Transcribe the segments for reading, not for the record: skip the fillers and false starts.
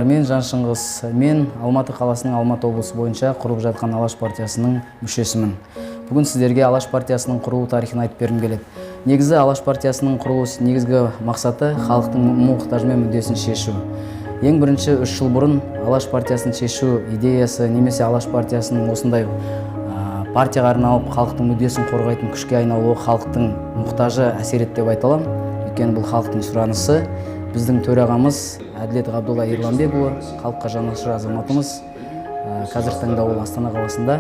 Саламатсыздар, мен Жан Шыңғыс. Мен Алматы қаласының Алматы облысы бойынша құрылып жатқан Алаш партиясының мүшесімін. Бүгін сіздерге Алаш партиясының құрылу тарихын айтып бергім келеді. Негізі Алаш партиясының құрылу негізгі мақсаты халықтың мұқтажы мен мүддесін шешу. Ең бірінші 3 жыл бұрын Алаш партиясын шешу идеясы немесе Алаш партиясының осындай партияға арналып халықтың мүддесін қорғайтын күшке айналуы халықтың мұқтажы әсер етті деп айта аламын. Өйткені бұл халықтың сұранысы. Біздің төрағамыз Әділет Ғабдолла Ерланбекұлы, халыққа жанашыр азаматымыз. Қазіргі таңда ол Астана қаласында.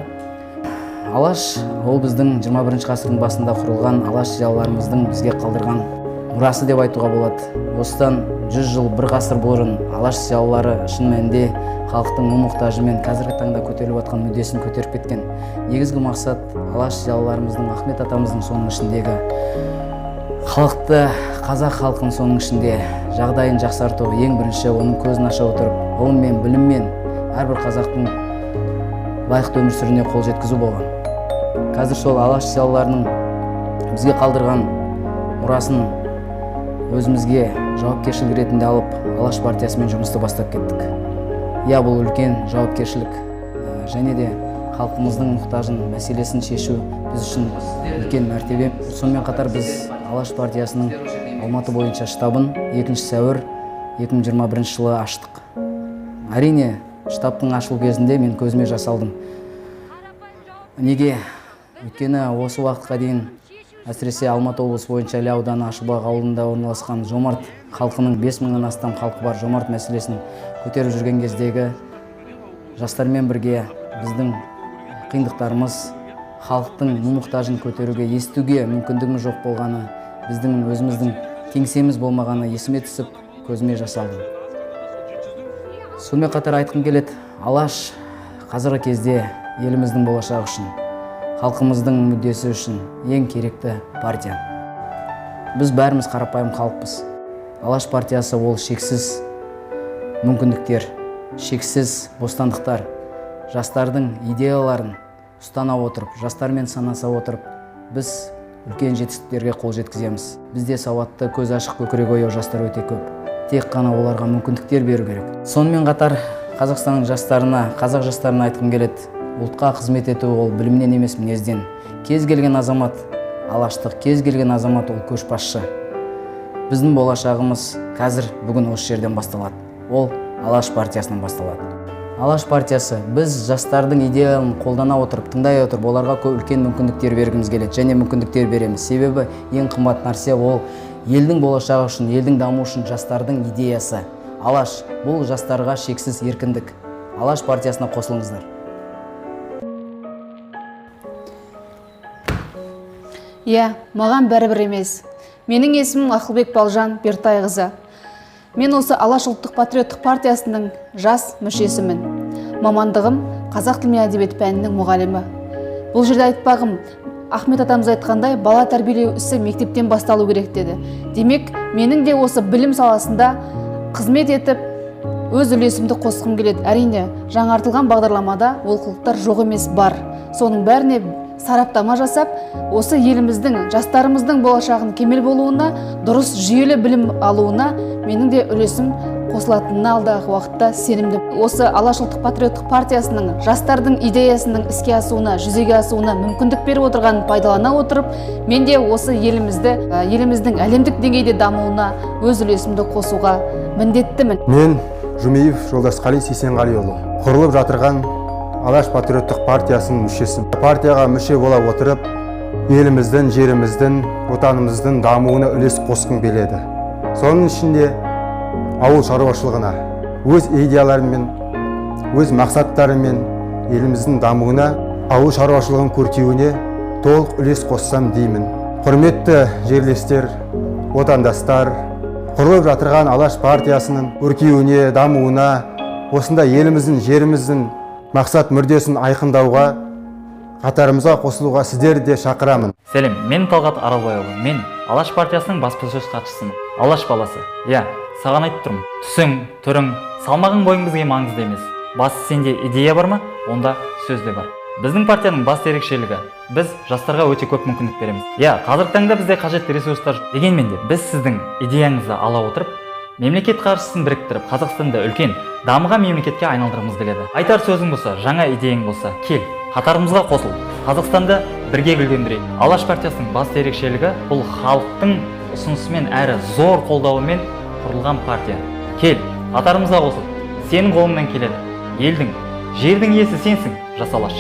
Алаш ол біздің 21 ғасырдың басында құрылған Алаш зиялыларымыздың бізге қалдырған мұрасы деп айтуға болады. Осыдан 100 жыл, бір ғасыр бұрын Алаш зиялылары шын мәнінде халықтың мұқтажы мен қазіргі таңда көтеріліп жатқан мүддесін көтеріп кеткен. Негізгі мақсат Алаш зиялыларымыздың, Ахмет атамыздың соның ішіндегі халықты, қазақ халқының соның ішінде жағдайын жақсарту, ең бірінші оның көзін аша отырып, ғылым мен білім мен әрбір қазақтың лайықты өмір сүруіне қол жеткізу болған. Қазір сол Алаш зиялыларының бізге қалдырған мұрасын өзімізге жауапкершілік ретінде алып, Алаш партиясымен жұмысты бастап кеттік. Бұл үлкен жауапкершілік және де халқымыздың мұқтажын мәселесін шешу біз үшін үлкен мәртебе. Сонымен қатар біз Алаш партиясының Алматы бойынша штабын 2 сәуір 2021 жылы аштық. Әрине, штабтың ашылу кезінде мен көзіме жас алдым. Неге? Өйткені осы уақытқа дейін әсіресе Алматы облысы бойынша Іле ауданы Ашылбақ ауылында орналасқан Жомарт халқының 5000-нан астам халқы бар Жомарт мәселесін көтеріп жүрген кездегі жастармен бірге біздің қиындықтарымыз, халықтың мұқтажын көтеруге, естуге мүмкіндігіміз жоқ болғаны, біздің өзіміздің кеңсеміз болмағаны есіме түсіп, көзіме жас алдым. Сонымен қатар айтқым келеді, Алаш қазіргі кезде еліміздің болашағы үшін, халқымыздың мүддесі үшін ең керекті партия. Біз бәріміз қарапайым халықпыз. Алаш партиясы ол шексіз мүмкіндіктер, шексіз бостандықтар, жастардың идеяларын ұстана отырып, жастармен санаса отырып, біз үлкен жетістіктерге қол жеткіземіз. Бізде сауатты, көз ашық, көкірегі ояу жастар өте көп. Тек қана оларға мүмкіндіктер беру керек. Сонымен қатар Қазақстанның жастарына, қазақ жастарына айтқым келеді. Ұлтқа қызмет ету ол білімнен емес мінезден. Кез келген азамат алаштық, кез келген азамат ол көшбасшы. Біздің болашағымыз қазір бүгін осы жерден басталады. Ол Алаш партиясынан басталады. Алаш партиясы біз жастардың идеяларын қолдана отырып, тыңдай отырып, оларға үлкен мүмкіндіктер бергіміз келеді және мүмкіндіктер береміз. Себебі ең қымбат нәрсе ол елдің болашағы үшін, елдің дамуы үшін жастардың идеясы. Алаш бұл жастарға шексіз еркіндік. Алаш партиясына қосылыңыздар. Маған бәрібір емес. Менің есімім Ақылбек Балжан Бертайқызы. Мен осы Алаш ұлттық патриоттық партиясының жас мүшесімін. Мамандығым қазақ тілі мен әдебиет пәнінің мұғалімі. Бұл жерде айтпағым, Ахмет атамыз айтқандай, бала тәрбиелеу ісі мектептен басталу керек деді. Демек, менің де осы білім саласында қызмет етіп, өз үлесімді қосқым келеді. Әрине, жаңартылған бағдарламада олқылықтар жоқ емес бар. Соның бәріне сараптама жасап, осы еліміздің, жастарымыздың болашағын кемел болуына, дұрыс жүйелі білім алуына менің де үлесім қосылатынына алдағы уақытта сенімді. Осы Алаш ұлттық патриоттық партиясының жастардың идеясының іске асуына, жүзеге асуына мүмкіндік беріп отырғанын пайдалана отырып, мен де осы еліміздің әлемдік деңгейде дамуына өз үлесімді қосуға міндеттімін. Мен Жұмеев Жолдасқали Сейсенғалиұлы, құрылып жатырған Алаш патриоттық партиясының мүшесі. Партияға мүше бола отырып, еліміздің, жеріміздің, отанымыздың дамуына үлес қосқым келеді. Соның ішінде ауыл шаруашылығына, өз идеяларымен, өз мақсаттарымен еліміздің дамуына, ауыл шаруашылығын көркеуіне толық үлес қоссам деймін. Құрметті жерлестер, отандастар, құрылып жатырған Алаш партиясының көркеуіне, дамуына, осында еліміздің, жеріміздің мақсат мүрдесін айқындауға, қатарымызға қосылуға сіздерді де шақырамын. Сәлем, мен Талғат Аралбайұлы. Мен Алаш партиясының баспасөз хатшысымын. Алаш баласы. Саған айтып тұрмын. Түсің, түрің, салмағың бойың бізге маңызды емес. Басы сенде идея бар ма? Онда сөз де бар. Біздің партияның басты ерекшелігі біз жастарға өте көп мүмкіндік береміз. Қазіргі таңда бізде қажетті ресурстар жоқ. Дегенмен де біз сіздің идеяңызды ала отырып, мемлекет қаржысын біріктіріп Қазақстанды үлкен дамыған мемлекетке айналдырғымыз келеді. Айтар сөзің болса, жаңа идеяң болса, кел, қатарымызға қосыл, Қазақстанды бірге гүлдендірейік. Алаш партиясының басты ерекшелігі бұл халықтың ұсынысымен әрі зор қолдауымен құрылған партия. Кел, қатарымызға қосыл, сенің қолыңнан келеді. Елдің, жердің иесі сенсің, жас Алаш.